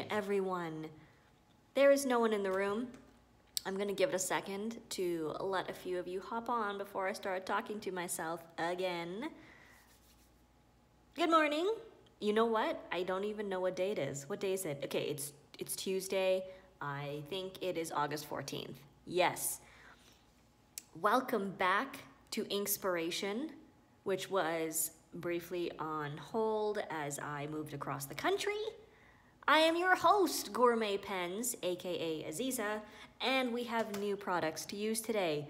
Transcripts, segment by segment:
everyone. There is no one in the room. I'm gonna give it a second to let a few of you hop on before I start talking to myself again. Good morning. You know what? I don't even know what day it is. What day is it? Okay, it's Tuesday. I think it is August 14th. Yes. Welcome back to Inkspiration, which was briefly on hold as I moved across the country. I am your host, Gourmet Pens, aka Aziza, and we have new products to use today.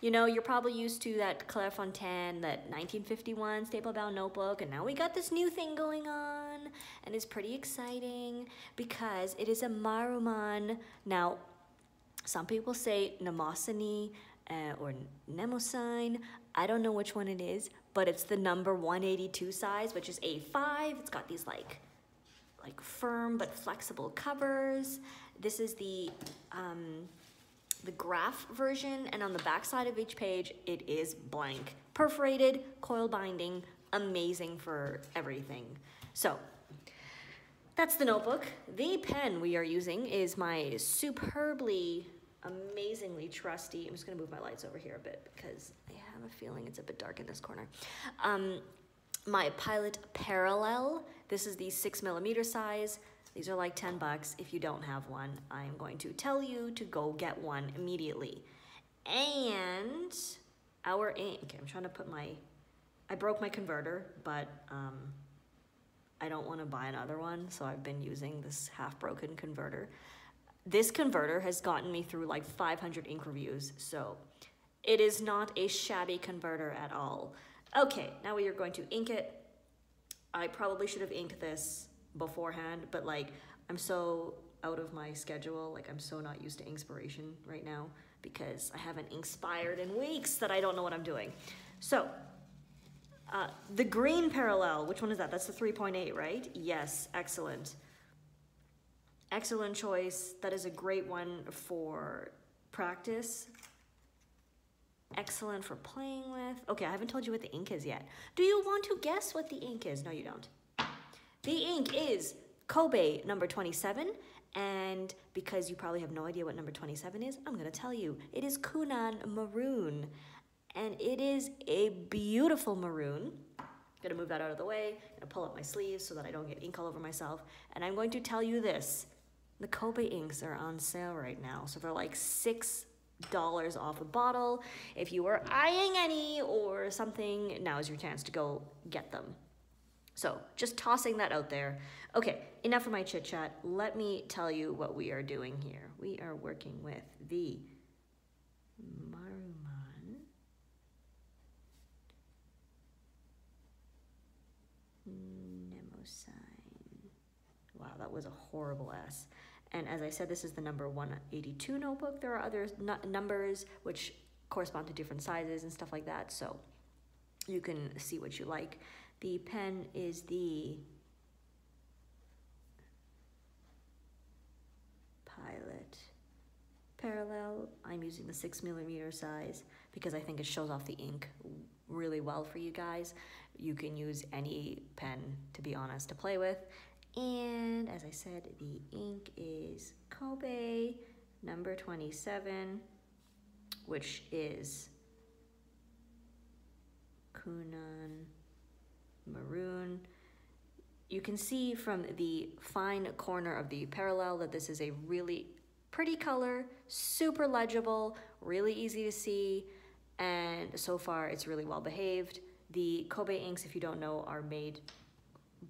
You know, you're probably used to that Clairefontaine, that 1951 staple-bound notebook, and now we got this new thing going on, and it's pretty exciting because it is a Maruman. Now, some people say Mnemosyne or Mnemosyne. I don't know which one it is, but it's the number 182 size, which is A5. It's got these like firm but flexible covers. This is the graph version, and on the back side of each page, it is blank. Perforated, coil binding, amazing for everything. So, that's the notebook. The pen we are using is my superbly, amazingly trusty, I'm just gonna move my lights over here a bit because I have a feeling it's a bit dark in this corner. My Pilot Parallel. This is the 6mm size. These are like 10 bucks. If you don't have one, I'm going to tell you to go get one immediately. And our ink, I'm trying to put I broke my converter, but I don't want to buy another one, so I've been using this half-broken converter. This converter has gotten me through like 500 ink reviews, so it is not a shabby converter at all. Okay, now we are going to ink it. I probably should have inked this beforehand, but like I'm so out of my schedule, like I'm so not used to Inkspiration right now because I haven't inspired in weeks that I don't know what I'm doing. So, the green parallel, which one is that? That's the 3.8, right? Yes, excellent. Excellent choice. That is a great one for practice. Excellent for playing with. Okay, I haven't told you what the ink is yet. Do you want to guess what the ink is? No, you don't. The ink is Kobe number 27, and because you probably have no idea what number 27 is, I'm gonna tell you. It is Kounan Maroon, and it is a beautiful maroon. I'm gonna move that out of the way. I'm gonna pull up my sleeves so that I don't get ink all over myself, and I'm going to tell you this. The Kobe inks are on sale right now, so they're like $6 off a bottle. If you are eyeing any or something, now is your chance to go get them. So just tossing that out there. Okay, enough of my chit chat. Let me tell you what we are doing here. We are working with the Maruman Mnemosyne. Wow, that was a horrible S. And as I said, this is the number 182 notebook. There are other numbers which correspond to different sizes and stuff like that, so you can see what you like. The pen is the Pilot Parallel. I'm using the 6mm size because I think it shows off the ink really well for you guys. You can use any pen, to be honest, to play with. And as I said, the ink is Kobe number 27, which is Kounan Maroon. You can see from the fine corner of the parallel that this is a really pretty color, super legible, really easy to see, and so far it's really well behaved. The Kobe inks, if you don't know, are made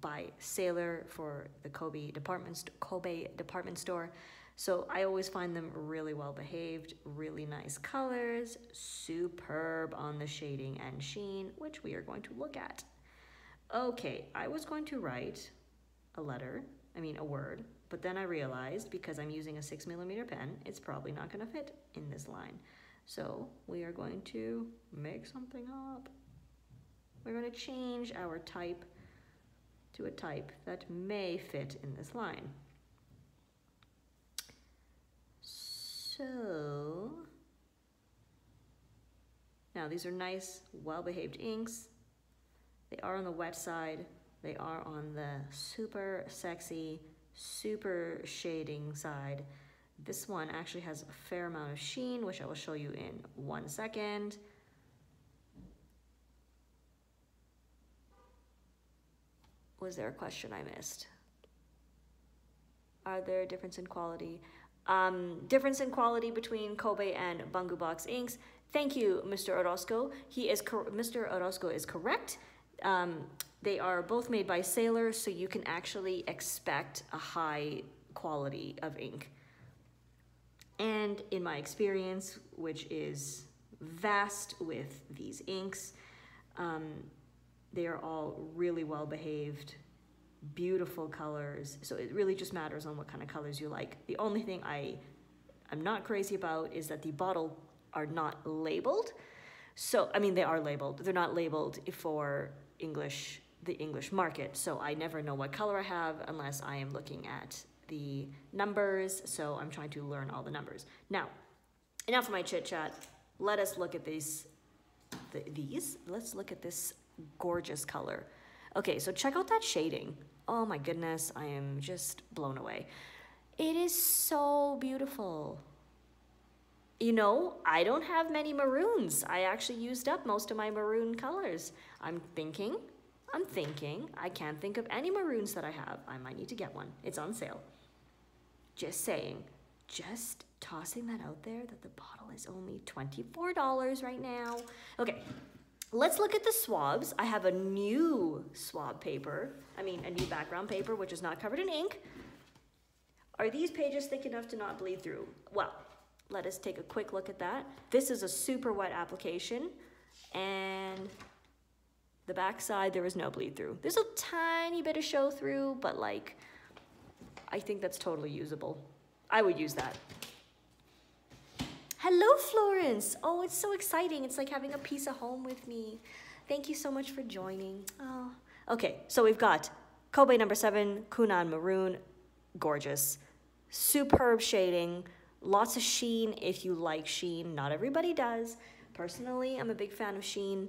by Sailor for the Kobe department store. So I always find them really well behaved, really nice colors, superb on the shading and sheen, which we are going to look at. Okay, I was going to write a word, but then I realized because I'm using a 6mm pen, it's probably not gonna fit in this line. So we are going to make something up. We're gonna change our type to a type that may fit in this line. So, now these are nice, well-behaved inks. They are on the wet side. They are on the super sexy, super shading side. This one actually has a fair amount of sheen, which I will show you in 1 second. Was there a question I missed? Are there difference in quality? Difference in quality between Kobe and Bungu Box inks. Thank you, Mr. Orozco. Mr. Orozco is correct. They are both made by Sailor, so you can actually expect a high quality of ink. And in my experience, which is vast with these inks, they are all really well behaved, beautiful colors. So it really just matters on what kind of colors you like. The only thing I'm not crazy about is that the bottle are not labeled. So, I mean, they are labeled. They're not labeled for the English market. So I never know what color I have unless I am looking at the numbers. So I'm trying to learn all the numbers. Now, enough of my chit chat. Let us look at these. Let's look at this gorgeous color. Okay, so check out that shading. Oh my goodness, I am just blown away. It is so beautiful. You know, I don't have many maroons. I actually used up most of my maroon colors. I'm thinking, I can't think of any maroons that I have. I might need to get one. It's on sale. Just saying, just tossing that out there that the bottle is only $24 right now. Okay, let's look at the swabs. I have a new swab paper. I mean, a new background paper, which is not covered in ink. Are these pages thick enough to not bleed through? Well, let us take a quick look at that. This is a super wet application, and the back side, there is no bleed through. There's a tiny bit of show through, but like, I think that's totally usable. I would use that. Hello, Florence. Oh, it's so exciting. It's like having a piece of home with me. Thank you so much for joining. Oh, okay. So we've got Kobe number 7, Kounan Maroon, gorgeous, superb shading, lots of sheen if you like sheen. Not everybody does. Personally, I'm a big fan of sheen.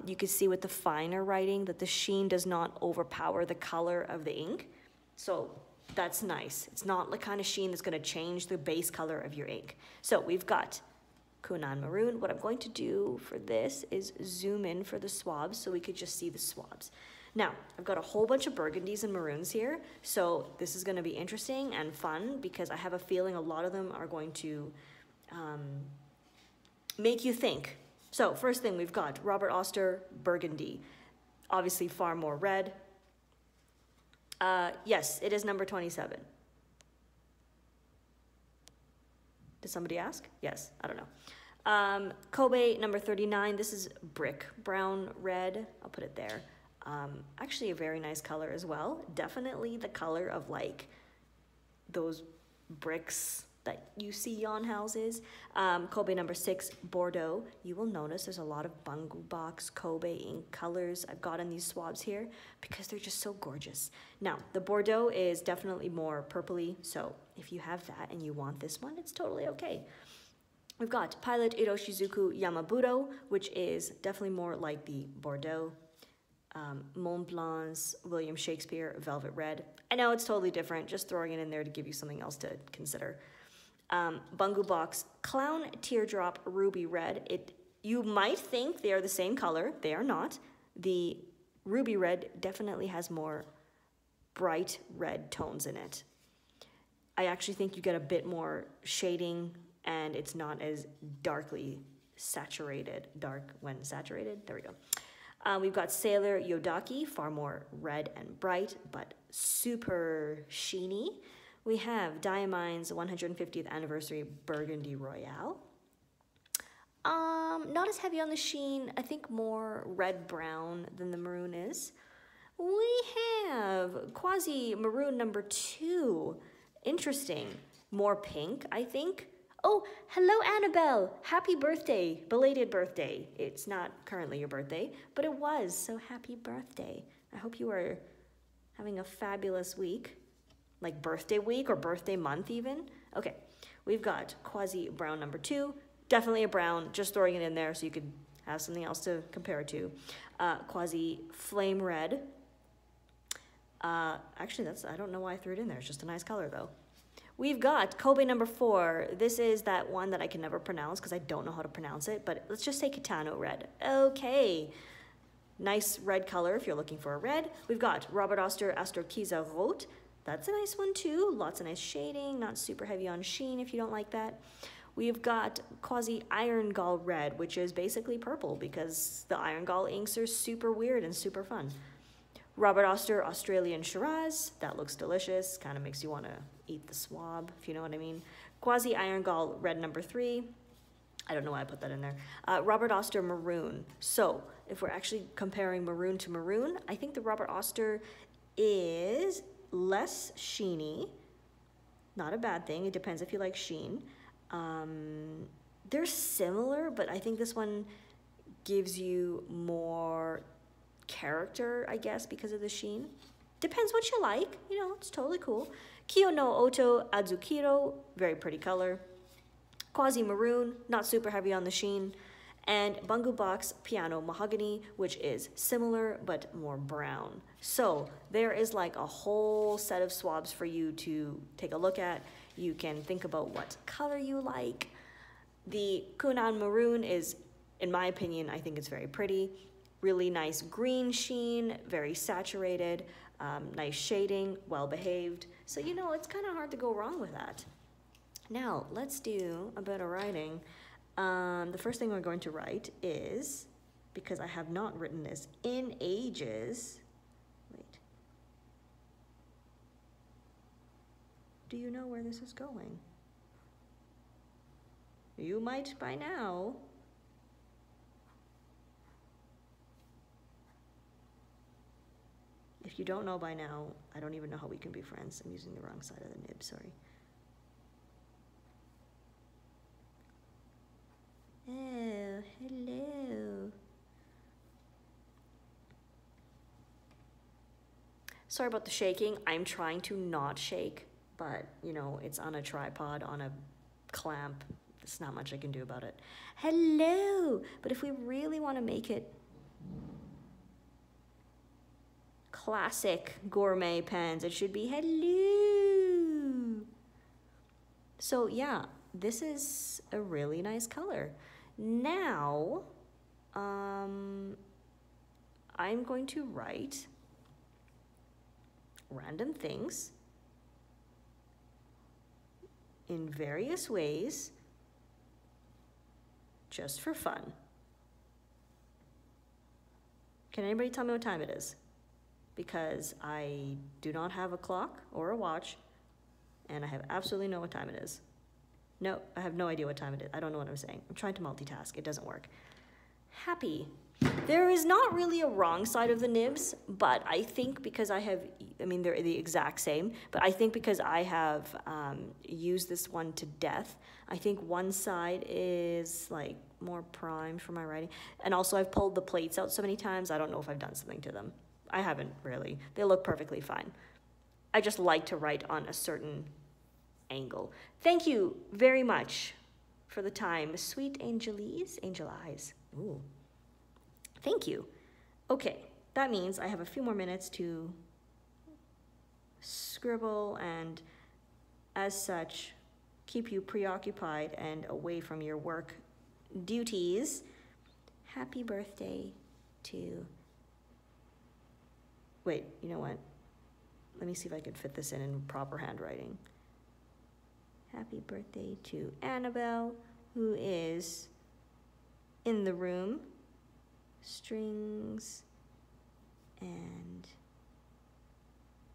You can see with the finer writing that the sheen does not overpower the color of the ink. So that's nice. It's not the kind of sheen that's going to change the base color of your ink. So we've got Kounan Maroon. What I'm going to do for this is zoom in for the swabs so we could just see the swabs. Now, I've got a whole bunch of burgundies and maroons here, so this is going to be interesting and fun because I have a feeling a lot of them are going to make you think. So first thing, we've got Robert Oster burgundy, obviously far more red. Yes, it is number 27. Did somebody ask? Yes, I don't know. Kobe number 39, this is brick brown red. I'll put it there. Actually a very nice color as well. Definitely the color of like those bricks that you see on houses. Kobe number 6, Bordeaux. You will notice there's a lot of Bungu Box Kobe ink colors I've got in these swabs here because they're just so gorgeous. Now, the Bordeaux is definitely more purpley, so if you have that and you want this one, it's totally okay. We've got Pilot Iroshizuku Yamabudo, which is definitely more like the Bordeaux. Mont Blanc's William Shakespeare Velvet Red. I know it's totally different, just throwing it in there to give you something else to consider. Bungu Box Clown Teardrop Ruby Red. You might think they are the same color. They are not. The Ruby Red definitely has more bright red tones in it. I actually think you get a bit more shading and it's not as darkly saturated. Dark when saturated. There we go. We've got Sailor Yodaki, far more red and bright, but super sheeny. We have Diamine's 150th Anniversary Burgundy Royale. Not as heavy on the sheen, I think more red-brown than the maroon is. We have Quasi Maroon number 2. Interesting. More pink, I think. Oh, hello, Annabelle. Happy birthday. Belated birthday. It's not currently your birthday, but it was, so happy birthday. I hope you are having a fabulous week, like birthday week or birthday month even. Okay, we've got Quasi Brown number 2. Definitely a brown, just throwing it in there so you could have something else to compare it to. Quasi Flame Red. Actually, I don't know why I threw it in there. It's just a nice color though. We've got Kobe number 4. This is that one that I can never pronounce because I don't know how to pronounce it, but let's just say Kitano red. Okay. Nice red color if you're looking for a red. We've got Robert Oster Astrokiza Rot. That's a nice one too. Lots of nice shading, not super heavy on sheen if you don't like that. We've got Quasi Iron Gall red, which is basically purple because the Iron Gall inks are super weird and super fun. Robert Oster Australian Shiraz. That looks delicious. Kind of makes you want to eat the swab, if you know what I mean. Quasi Iron Gall red number 3. I don't know why I put that in there. Robert Oster Maroon. So if we're actually comparing maroon to maroon, I think the Robert Oster is less sheeny. Not a bad thing. It depends if you like sheen. They're similar, but I think this one gives you more character, I guess, because of the sheen. Depends what you like, you know, it's totally cool. Kyo no Oto Adzukiro, very pretty color. Quasi Maroon, not super heavy on the sheen. And Bungu Box Piano Mahogany, which is similar but more brown. So there is like a whole set of swabs for you to take a look at. You can think about what color you like. The Kounan Maroon is, in my opinion, I think it's very pretty. Really nice green sheen, very saturated, nice shading, well behaved. So, you know, it's kind of hard to go wrong with that. Now, let's do a bit of writing. The first thing we're going to write is, because I have not written this in ages, wait. Do you know where this is going? You might by now. If you don't know by now, I don't even know how we can be friends. I'm using the wrong side of the nib, sorry. Oh, hello. Sorry about the shaking. I'm trying to not shake, but you know, it's on a tripod, on a clamp. There's not much I can do about it. Hello! But if we really want to make it classic gourmet pens, it should be hello. So yeah, this is a really nice color. Now, I'm going to write random things in various ways just for fun. Can anybody tell me what time it is? Because I do not have a clock or a watch, and I have absolutely no what time it is. No, I have no idea what time it is. I don't know what I'm saying. I'm trying to multitask. It doesn't work. Happy. There is not really a wrong side of the nibs, but I think because I have, I mean, they're the exact same, but I think because I have used this one to death, I think one side is like more primed for my writing. And also I've pulled the plates out so many times, I don't know if I've done something to them. I haven't really. They look perfectly fine. I just like to write on a certain angle. Thank you very much for the time. Sweet Angelese, Angel Eyes. Ooh. Thank you. Okay, that means I have a few more minutes to scribble and, as such, keep you preoccupied and away from your work duties. Happy birthday to... Wait, you know what? Let me see if I can fit this in proper handwriting. Happy birthday to Annabelle, who is in the room. Strings and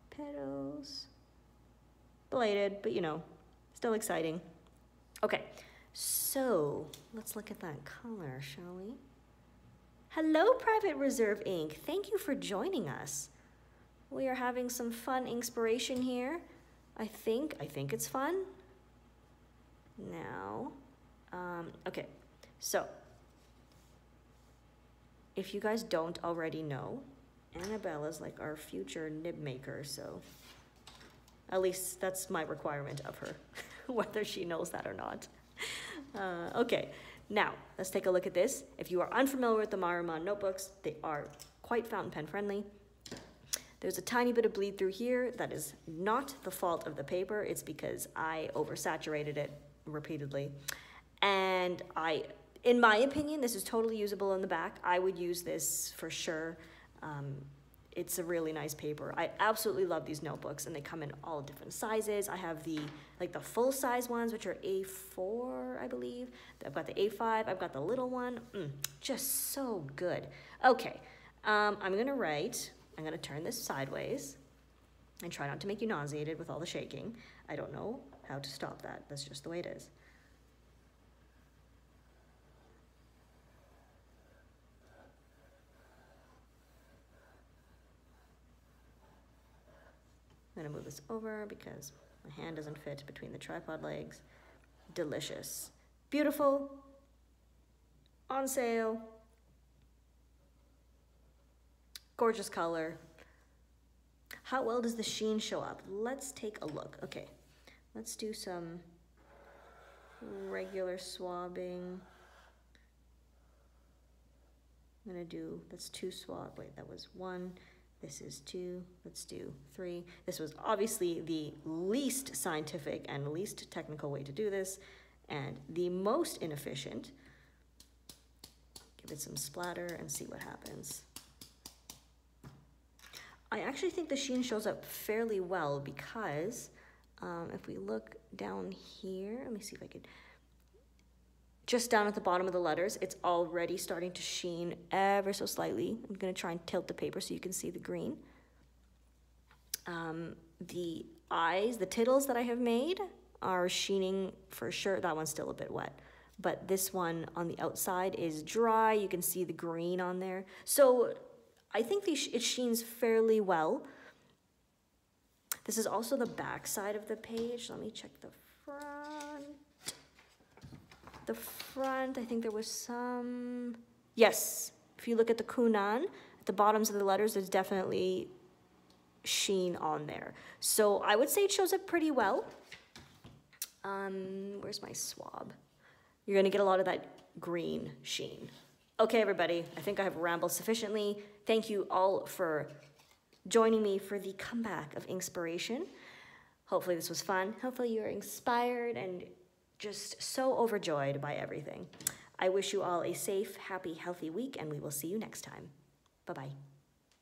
petals. Belated, but you know, still exciting. Okay, so let's look at that color, shall we? Hello, Private Reserve Ink. Thank you for joining us. We are having some fun Inkspiration here. I think it's fun. Now, okay, so if you guys don't already know, Annabella's like our future nib maker, so at least that's my requirement of her, whether she knows that or not. Okay, now let's take a look at this. If you are unfamiliar with the Maruman notebooks, they are quite fountain pen friendly. There's a tiny bit of bleed through here. That is not the fault of the paper. It's because I oversaturated it repeatedly. And in my opinion, this is totally usable in the back. I would use this for sure. It's a really nice paper. I absolutely love these notebooks, and they come in all different sizes. I have the full size ones, which are A4, I believe. I've got the A5, I've got the little one. Just so good. Okay, I'm gonna turn this sideways and try not to make you nauseated with all the shaking. I don't know how to stop that. That's just the way it is. I'm gonna move this over because my hand doesn't fit between the tripod legs. Delicious. Beautiful. On sale. Gorgeous color. How well does the sheen show up? Let's take a look. Okay, let's do some regular swabbing. I'm gonna do, that's 2 swab, wait, that was 1. This is 2, let's do 3. This was obviously the least scientific and least technical way to do this, and the most inefficient. Give it some splatter and see what happens. I actually think the sheen shows up fairly well because if we look down here, let me see if I could, just down at the bottom of the letters, it's already starting to sheen ever so slightly. I'm gonna try and tilt the paper so you can see the green. The eyes, the tittles that I have made are sheening for sure. That one's still a bit wet, but this one on the outside is dry. You can see the green on there. So I think it sheens fairly well. This is also the back side of the page. Let me check the front. The front, I think there was some, yes, if you look at the Kounan, at the bottoms of the letters, there's definitely sheen on there. So I would say it shows up pretty well. Where's my swab? You're gonna get a lot of that green sheen. Okay, everybody, I think I have rambled sufficiently. Thank you all for joining me for the comeback of Inkspiration. Hopefully this was fun. Hopefully you are inspired and just so overjoyed by everything. I wish you all a safe, happy, healthy week, and we will see you next time. Bye-bye.